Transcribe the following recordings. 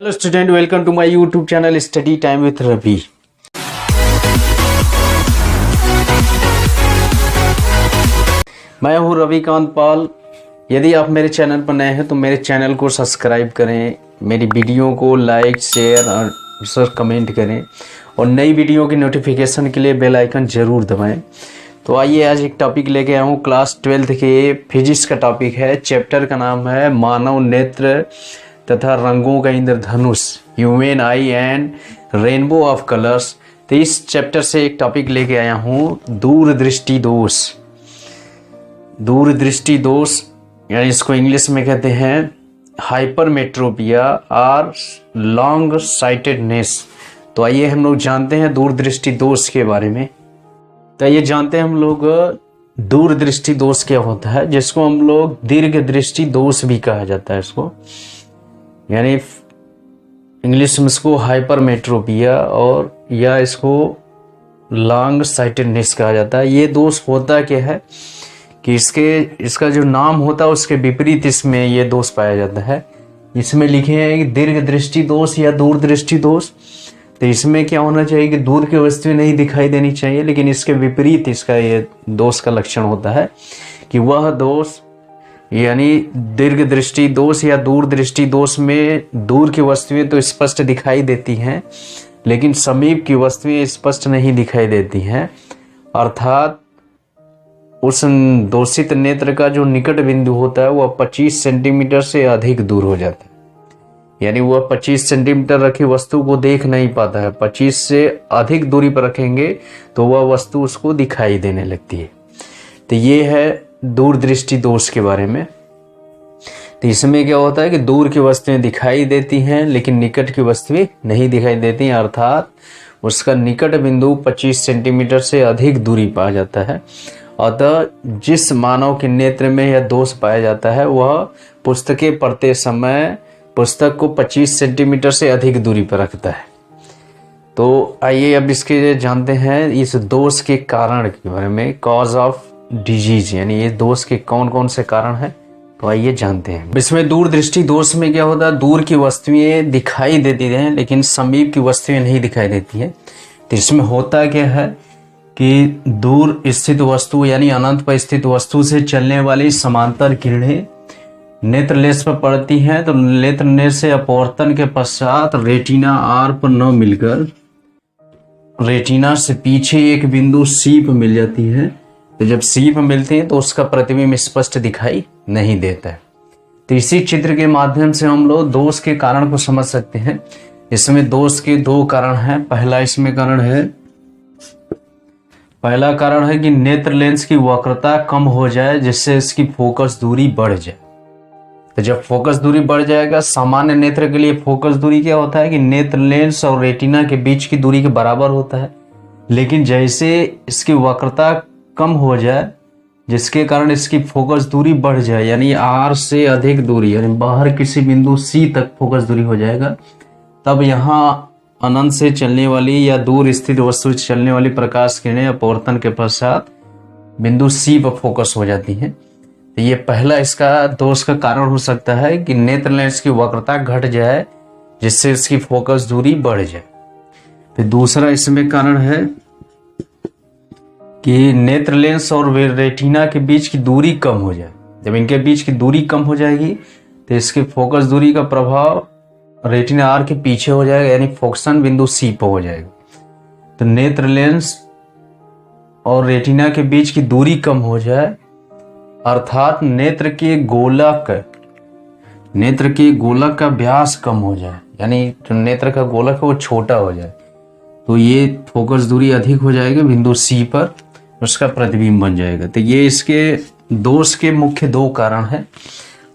Hello student, welcome to my YouTube channel study time with Ravi. मैं हूं रविकांत पाल। यदि आप मेरे चैनल पर नए हैं तो मेरे चैनल को सब्सक्राइब करें, मेरी वीडियो को लाइक शेयर और कमेंट करें और नई वीडियो की नोटिफिकेशन के लिए बेल आइकन ज़रूर दबाएं। तो आइए आज एक टॉपिक लेके आया हूँ। क्लास 12th के फिजिक्स का टॉपिक है। चैप्टर का नाम है मानव नेत्र तथा रंगों का इंद्रधनुष, human eye and rainbow of colours. तो इस चैप्टर से एक टॉपिक लेके आया हूँ, दूरदृष्टि दोष। दूरदृष्टि दोष यानी इसको इंग्लिश में कहते हैं हाइपरमेट्रोपिया और लॉन्ग साइटेडनेस। तो आइए हम लोग जानते हैं दूरदृष्टि दोष के बारे में। तो ये जानते हैं हम लोग दूरदृष्टि दोष क्या होता है, जिसको हम लोग दीर्घ दृष्टि दोष भी कहा जाता है। इसको यानी इंग्लिश में इसको हाइपरमेट्रोपिया और या इसको लॉन्ग साइटेडनेस कहा जाता है। ये दोष होता क्या है कि इसका जो नाम होता है उसके विपरीत इसमें ये दोष पाया जाता है। इसमें लिखे हैं कि दीर्घ दृष्टि दोष या दूरदृष्टि दोष। तो इसमें क्या होना चाहिए कि दूर की वस्तुएं नहीं दिखाई देनी चाहिए, लेकिन इसके विपरीत इसका ये दोष का लक्षण होता है कि वह दोष यानी दीर्घ दृष्टि दोष या दूरदृष्टि दोष में दूर की वस्तुएं तो स्पष्ट दिखाई देती हैं, लेकिन समीप की वस्तुएं स्पष्ट नहीं दिखाई देती हैं। अर्थात उस दोषित नेत्र का जो निकट बिंदु होता है वह 25 सेंटीमीटर से अधिक दूर हो जाता है। यानी वह 25 सेंटीमीटर रखी वस्तु को देख नहीं पाता है। 25 से अधिक दूरी पर रखेंगे तो वह वस्तु उसको दिखाई देने लगती है। तो ये है दूरदृष्टि दोष के बारे में। तो इसमें क्या होता है कि दूर की वस्तुएं दिखाई देती हैं लेकिन निकट की वस्तुएं नहीं दिखाई देती हैं। अर्थात उसका निकट बिंदु 25 सेंटीमीटर से अधिक दूरी पाया जाता है। अतः जिस मानव के नेत्र में यह दोष पाया जाता है वह पुस्तकें पढ़ते समय पुस्तक को 25 सेंटीमीटर से अधिक दूरी पर रखता है। तो आइए अब इसके जानते हैं इस दोष के कारण के बारे में, कॉज ऑफ डिजीज, यानी ये दोष के कौन कौन से कारण हैं। तो आइए जानते हैं। इसमें दूरदृष्टि दोष में क्या होता है, दूर की वस्तुएं दिखाई देती हैं लेकिन समीप की वस्तुएं नहीं दिखाई देती हैं। तो इसमें होता क्या है कि दूर स्थित वस्तु यानी अनंत पर स्थित वस्तु से चलने वाली समांतर किरणें नेत्र लेंस पर पड़ती हैं। तो नेत्र लेंस से अपवर्तन के पश्चात रेटिना आर पर न मिलकर रेटिना से पीछे एक बिंदु सी पर मिल जाती है। तो जब सी पर मिलती है तो उसका प्रतिबिंब स्पष्ट दिखाई नहीं देता है। तो इसी चित्र के माध्यम से हम लोग दोष के कारण को समझ सकते हैं। इसमें दोष के दो कारण हैं। पहला कारण है कि नेत्र लेंस की वक्रता कम हो जाए जिससे इसकी फोकस दूरी बढ़ जाए। तो जब फोकस दूरी बढ़ जाएगा, सामान्य नेत्र के लिए फोकस दूरी क्या होता है कि नेत्र लेंस और रेटिना के बीच की दूरी के बराबर होता है। लेकिन जैसे इसकी वक्रता कम हो जाए जिसके कारण इसकी फोकस दूरी बढ़ जाए, यानी आर से अधिक दूरी यानी बाहर किसी बिंदु सी तक फोकस दूरी हो जाएगा, तब यहाँ अनंत से चलने वाली या दूर स्थित वस्तु से चलने वाली प्रकाश किरणें अपवर्तन के पश्चात बिंदु सी पर फोकस हो जाती हैं। तो ये पहला इसका दोष का कारण हो सकता है कि नेत्र लेंस की वक्रता घट जाए जिससे इसकी फोकस दूरी बढ़ जाए। फिर दूसरा इसमें कारण है कि नेत्र लेंस और रेटिना के बीच की दूरी कम हो जाए। जब इनके बीच की दूरी कम हो जाएगी तो इसकी फोकस दूरी का प्रभाव रेटिना आर के पीछे हो जाएगा, यानी फोकसन बिंदु सी पर हो जाएगा। तो नेत्र लेंस और रेटिना के बीच की दूरी कम हो जाए, अर्थात नेत्र के गोलक का व्यास कम हो जाए, यानी जो नेत्र का गोलक है वो छोटा हो जाए, तो ये फोकस दूरी अधिक हो जाएगी बिंदु सी पर, उसका प्रतिबिंब बन जाएगा। तो ये इसके दोष के मुख्य दो कारण हैं।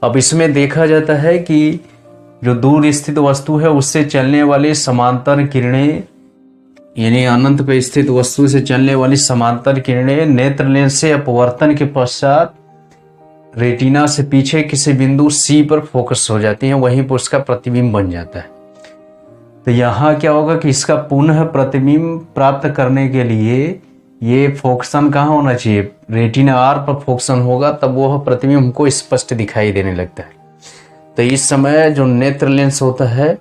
अब इसमें देखा जाता है कि जो दूर स्थित वस्तु है उससे चलने वाली समांतर किरणें यानी अनंत पर स्थित वस्तु से चलने वाली समांतर किरणें नेत्र लेंस से अपवर्तन के पश्चात रेटिना से पीछे किसी बिंदु सी पर फोकस हो जाती हैं, वहीं पर उसका प्रतिबिंब बन जाता है। तो यहाँ क्या होगा कि इसका पुनः प्रतिबिंब प्राप्त करने के लिए ये फोकसन कहाँ होना चाहिए, रेटिना आर पर फोकसन होगा, तब वह प्रतिबिंब हमको स्पष्ट दिखाई देने लगता है। तो इस समय जो नेत्र लेंस होता है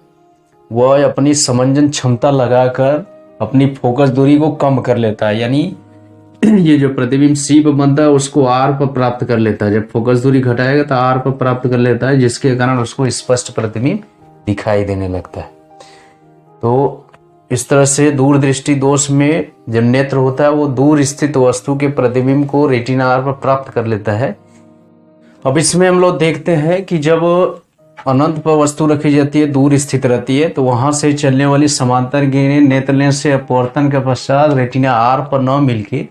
वह अपनी समंजन क्षमता लगाकर अपनी फोकस दूरी को कम कर लेता है, यानी ये जो प्रतिबिंब सी पर बनता है उसको आर पर प्राप्त कर लेता है। जब फोकस दूरी घटाएगा तो आर पर प्राप्त कर लेता है, जिसके कारण उसको स्पष्ट प्रतिबिंब दिखाई देने लगता है। तो इस तरह से दूरदृष्टि दोष में जब नेत्र होता है वो दूर स्थित वस्तु के प्रतिबिंब को रेटिना आर पर प्राप्त कर लेता है। अब इसमें हम लोग देखते हैं कि जब अनंत पर वस्तु रखी जाती है, दूर स्थित रहती है, तो वहां से चलने वाली समांतर किरणें नेत्र लेंस से अपवर्तन के पश्चात रेटिना आर पर न मिलके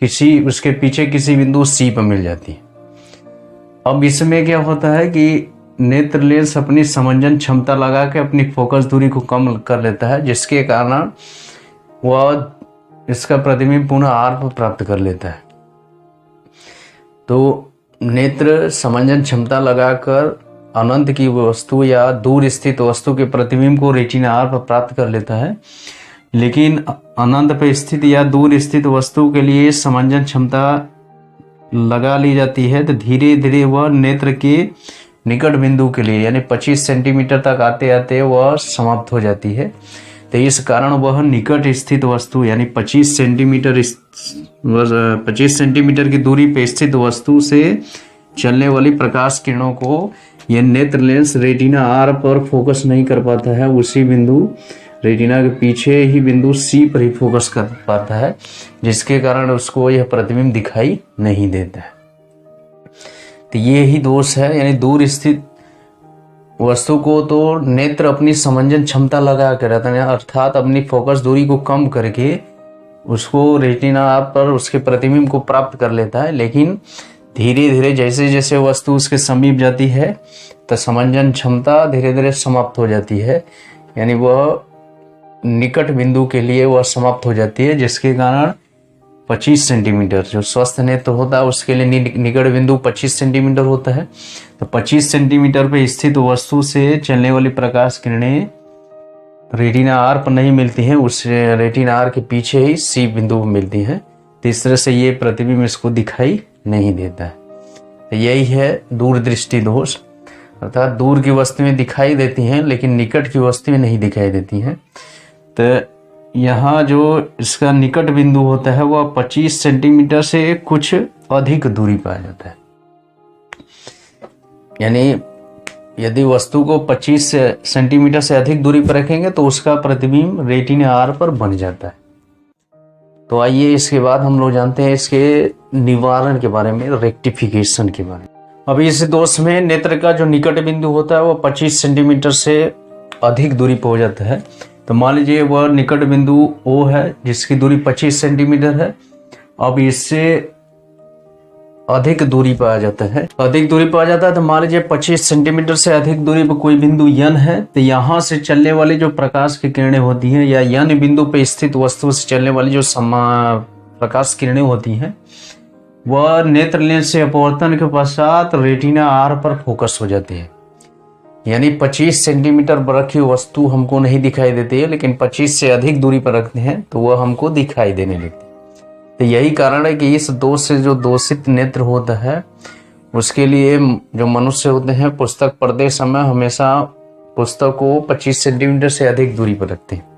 उसके पीछे किसी बिंदु सी पर मिल जाती है। अब इसमें क्या होता है कि नेत्र लेंस अपनी समंजन क्षमता लगा के अपनी फोकस दूरी को कम कर लेता है, जिसके कारण वह इसका प्रतिबिंब पुनः आर पर प्राप्त कर लेता है। तो नेत्र समंजन क्षमता लगाकर अनंत की वस्तु या दूर स्थित वस्तु के प्रतिबिंब को रेटिना आर पर प्राप्त कर लेता है, लेकिन अनंत पर स्थित या दूर स्थित वस्तु के लिए समंजन क्षमता लगा ली जाती है, तो धीरे धीरे वह नेत्र के निकट बिंदु के लिए यानी 25 सेंटीमीटर तक आते आते वह समाप्त हो जाती है। तो इस कारण वह निकट स्थित वस्तु यानी 25 सेंटीमीटर की दूरी पर स्थित वस्तु से चलने वाली प्रकाश किरणों को यह नेत्र लेंस रेटिना आर पर फोकस नहीं कर पाता है, उसी बिंदु रेटिना के पीछे ही बिंदु सी पर ही फोकस कर पाता है, जिसके कारण उसको यह प्रतिबिंब दिखाई नहीं देता है। तो ये ही दोष है, यानी दूर स्थित वस्तु को तो नेत्र अपनी समंजन क्षमता लगा कर रहता है, अर्थात अपनी फोकस दूरी को कम करके उसको रेटिना पर उसके प्रतिबिंब को प्राप्त कर लेता है, लेकिन धीरे धीरे जैसे जैसे वस्तु उसके समीप जाती है तो समंजन क्षमता धीरे धीरे समाप्त हो जाती है, यानी वह निकट बिंदु के लिए वह समाप्त हो जाती है, जिसके कारण 25 सेंटीमीटर जो स्वस्थ नेत्र होता है उसके लिए निकट बिंदु 25 सेंटीमीटर होता है। तो 25 सेंटीमीटर पर स्थित वस्तु से चलने वाली प्रकाश किरणें रेटिना आर पर नहीं मिलती हैं, उस रेटिना आर के पीछे ही सी बिंदु मिलती हैं। तो इस तरह से ये प्रतिबिंब इसको दिखाई नहीं देता है। तो यही है दूरदृष्टि दोष, अर्थात दूर की वस्तुएं दिखाई देती हैं लेकिन निकट की वस्तुएं नहीं दिखाई देती हैं। तो यहाँ जो इसका निकट बिंदु होता है वह 25 सेंटीमीटर से कुछ अधिक दूरी पर आ जाता है, यानी यदि वस्तु को 25 सेंटीमीटर से अधिक दूरी पर रखेंगे तो उसका प्रतिबिंब रेटिना आर पर बन जाता है। तो आइए इसके बाद हम लोग जानते हैं इसके निवारण के बारे में, रेक्टिफिकेशन के बारे में। अभी इस दोष में नेत्र का जो निकट बिंदु होता है वह 25 सेंटीमीटर से अधिक दूरी पर हो जाता है। तो मान लीजिए वह निकट बिंदु O है जिसकी दूरी 25 सेंटीमीटर है। अब इससे अधिक दूरी पर आ जाता है, तो मान लीजिए 25 सेंटीमीटर से अधिक दूरी पर कोई बिंदु N है। तो यहाँ से चलने वाली जो प्रकाश की किरणें होती हैं या N बिंदु पर स्थित वस्तु से चलने वाली जो प्रकाश किरणें होती हैं वह नेत्र लेंस से अपवर्तन के पश्चात रेटिना आर पर फोकस हो जाती है, यानी 25 सेंटीमीटर पर रखी वस्तु हमको नहीं दिखाई देती है, लेकिन 25 से अधिक दूरी पर रखते हैं तो वह हमको दिखाई देने लगती है। तो यही कारण है कि इस दोष से जो दोषित नेत्र होता है उसके लिए जो मनुष्य होते हैं पुस्तक पढ़ते समय हमेशा पुस्तक को 25 सेंटीमीटर से अधिक दूरी पर रखते हैं।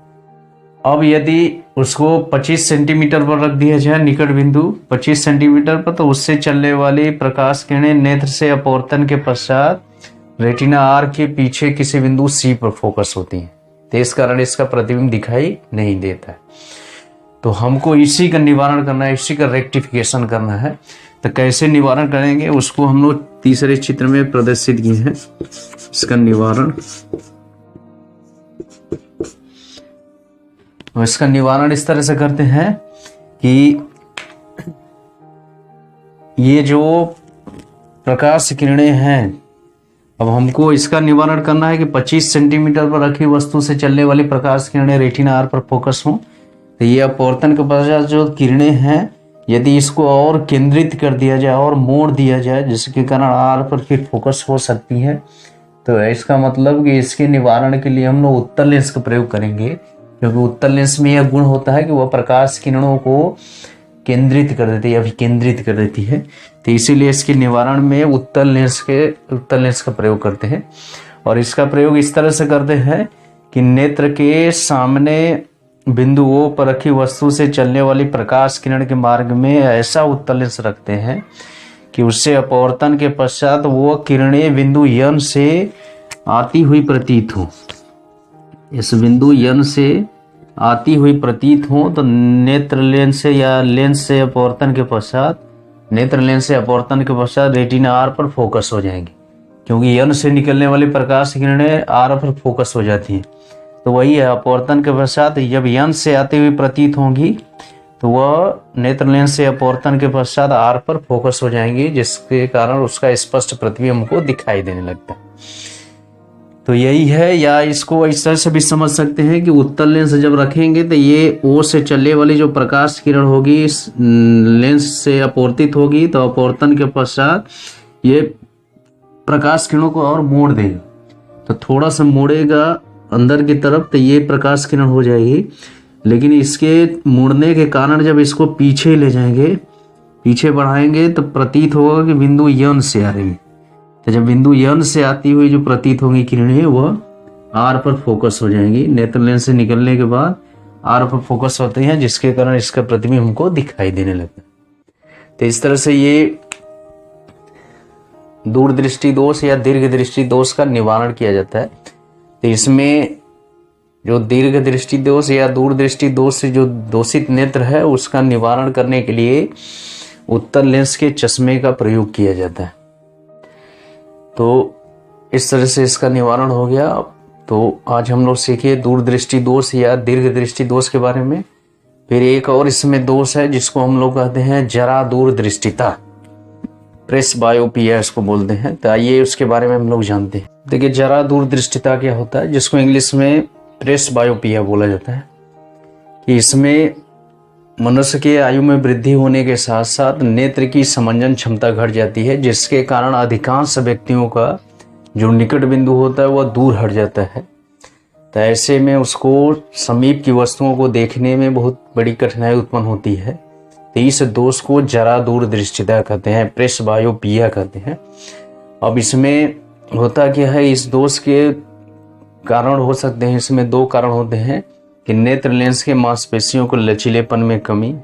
अब यदि उसको 25 सेंटीमीटर पर रख दिया जाए निकट बिंदु 25 सेंटीमीटर पर, तो उससे चलने वाली प्रकाश किरणें नेत्र से अपवर्तन के पश्चात रेटिना आर के पीछे किसी बिंदु सी पर फोकस होती हैं, तो इस कारण इसका प्रतिबिंब दिखाई नहीं देता है। तो हमको इसी का निवारण करना है, इसी का रेक्टिफिकेशन करना है। तो कैसे निवारण करेंगे उसको हम लोग तीसरे चित्र में प्रदर्शित किए हैं। इसका निवारण, तो इसका निवारण इस तरह से करते हैं कि ये जो प्रकाश किरणें हैं, अब हमको इसका निवारण करना है कि 25 सेंटीमीटर पर रखी वस्तु से चलने वाली प्रकाश किरणें रेटिना आर पर फोकस हों। तो ये अपवर्तन के पश्चात जो किरणें हैं यदि इसको और केंद्रित कर दिया जाए और मोड़ दिया जाए जिसके कारण आर पर फिर फोकस हो सकती है, तो इसका मतलब कि इसके निवारण के लिए हम लोग उत्तल लेंस का प्रयोग करेंगे, क्योंकि उत्तल लेंस में यह गुण होता है कि वह प्रकाश किरणों को केंद्रित कर देती है, अभिकेंद्रित कर देती है। तो इसीलिए इसके निवारण में उत्तल लेंस का प्रयोग करते हैं। और इसका प्रयोग इस तरह से करते हैं कि नेत्र के सामने बिंदु O पर रखी वस्तु से चलने वाली प्रकाश किरण के मार्ग में ऐसा उत्तल लेंस रखते हैं कि उससे अपवर्तन के पश्चात वो किरणें बिंदु N से आती हुई प्रतीत हो। इस बिंदु N से आती हुई प्रतीत हो तो नेत्र लेंस से या लेंस से अपवर्तन के पश्चात रेटिना R पर फोकस हो जाएंगे, क्योंकि N से निकलने वाली प्रकाश किरणें R पर फोकस हो जाती हैं। तो वही है, अपवर्तन के पश्चात जब N से आती हुई प्रतीत होंगी तो वह नेत्र लेंस से अपवर्तन के पश्चात R पर फोकस हो जाएंगी, जिसके कारण उसका स्पष्ट प्रतिबिंब हमको दिखाई देने लगता है। तो यही है, या इसको इस तरह से भी समझ सकते हैं कि उत्तल लेंस जब रखेंगे तो ये O से चलने वाली जो प्रकाश किरण होगी इस लेंस से अपवर्तित होगी, तो अपवर्तन के पश्चात ये प्रकाश किरणों को और मोड़ देगा। तो थोड़ा सा मोड़ेगा अंदर की तरफ तो ये प्रकाश किरण हो जाएगी, लेकिन इसके मुड़ने के कारण जब इसको पीछे ले जाएंगे, पीछे बढ़ाएंगे तो प्रतीत होगा कि बिंदु N से आ रही है। तो जब बिंदु N से आती हुई जो प्रतीत होंगी किरणें वह R पर फोकस हो जाएंगी। नेत्र लेंस से निकलने के बाद R पर फोकस होते हैं, जिसके कारण इसका प्रतिबिंब हमको दिखाई देने लगता है। तो इस तरह से ये दूरदृष्टि दोष या दीर्घ दृष्टि दोष का निवारण किया जाता है। तो इसमें जो दीर्घ दृष्टि दोष या दूरदृष्टि दोष से जो दोषित नेत्र है उसका निवारण करने के लिए उत्तल लेंस के चश्मे का प्रयोग किया जाता है। तो इस तरह से इसका निवारण हो गया। तो आज हम लोग सीखे दूरदृष्टि दोष या दीर्घ दृष्टि दोष के बारे में। फिर एक और इसमें दोष है जिसको हम लोग कहते हैं जरा दूरदृष्टिता, प्रेसबायोपिया इसको बोलते हैं। तो आइए उसके बारे में हम लोग जानते हैं। देखिए, जरा दूरदृष्टिता क्या होता है, जिसको इंग्लिश में प्रेसबायोपिया बोला जाता है, कि इसमें मनुष्य के आयु में वृद्धि होने के साथ साथ नेत्र की समंजन क्षमता घट जाती है, जिसके कारण अधिकांश व्यक्तियों का जो निकट बिंदु होता है वह दूर हट जाता है। तो ऐसे में उसको समीप की वस्तुओं को देखने में बहुत बड़ी कठिनाई उत्पन्न होती है। तो इस दोष को जरा दूरदृष्टिता कहते हैं, प्रेसबायोपिया कहते हैं। अब इसमें होता क्या है, इस दोष के कारण हो सकते हैं, इसमें दो कारण होते हैं कि नेत्र लेंस के मांसपेशियों को लचीलेपन में कमी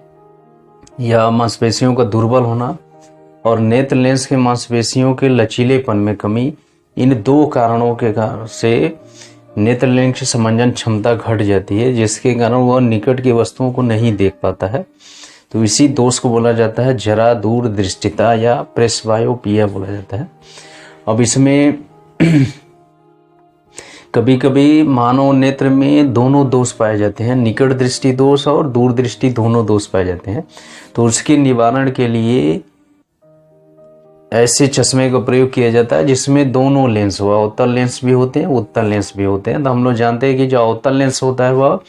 या मांसपेशियों का दुर्बल होना, और नेत्र लेंस के मांसपेशियों के लचीलेपन में कमी, इन दो कारणों के कारण से नेत्र लेंस की समंजन क्षमता घट जाती है, जिसके कारण वह निकट की वस्तुओं को नहीं देख पाता है। तो इसी दोष को बोला जाता है जरा दूरदृष्टिता या प्रेसबायोपिया बोला जाता है। अब इसमें कभी कभी मानव नेत्र में दोनों दोष पाए जाते हैं, निकट दृष्टि दोष और दूरदृष्टि दोनों दोष पाए जाते हैं। तो उसके निवारण के लिए ऐसे चश्मे का प्रयोग किया जाता है जिसमें दोनों लेंस हुआ, अवतल लेंस भी होते हैं, उत्तल लेंस भी होते हैं। तो हम लोग जानते हैं कि जो अवतल लेंस होता है वह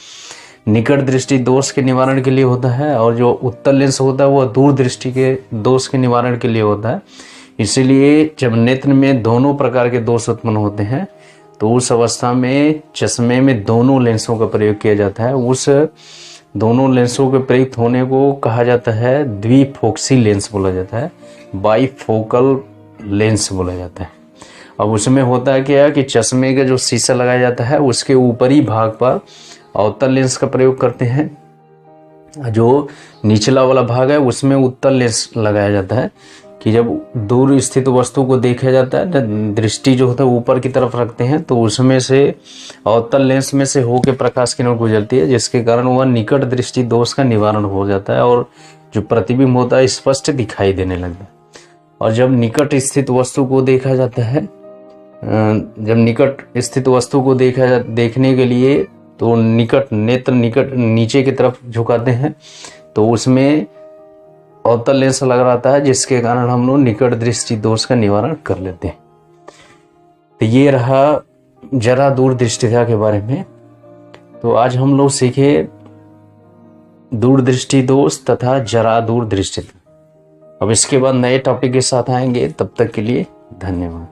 निकट दृष्टि दोष के निवारण के लिए होता है, और जो उत्तल लेंस होता है वह दूर दृष्टि के दोष के निवारण के लिए होता है। इसीलिए जब नेत्र में दोनों प्रकार के दोष उत्पन्न होते हैं तो उस अवस्था में चश्मे में दोनों लेंसों का प्रयोग किया जाता है। उस दोनों लेंसों के प्रयुक्त होने को कहा जाता है द्विफोक्सी लेंस बोला जाता है, बाईफोकल लेंस बोला जाता है। अब उसमें होता है क्या कि चश्मे का जो शीशा लगाया जाता है उसके ऊपरी भाग पर अवतल लेंस का प्रयोग करते हैं, जो निचला वाला भाग है उसमें उत्तल लेंस लगाया जाता है, कि जब दूर स्थित वस्तु को देखा जाता है, दृष्टि जो होता है ऊपर की तरफ रखते हैं, तो उसमें से अवतल लेंस में से होकर प्रकाश किरण गुजरती है, जिसके कारण वह निकट दृष्टि दोष का निवारण हो जाता है और जो प्रतिबिंब होता है स्पष्ट दिखाई देने लगता है। और जब निकट स्थित वस्तु को देखा जाता है, जब निकट स्थित वस्तु को देखने के लिए तो नेत्र निकट नीचे की तरफ झुकाते हैं, तो उसमें अवतल लेंस लग रहता है, जिसके कारण हम लोग निकट दृष्टि दोष का निवारण कर लेते हैं। तो ये रहा जरा दूरदृष्टिता के बारे में। तो आज हम लोग सीखे दूरदृष्टि दोष तथा जरा दूरदृष्टिता। अब इसके बाद नए टॉपिक के साथ आएंगे, तब तक के लिए धन्यवाद।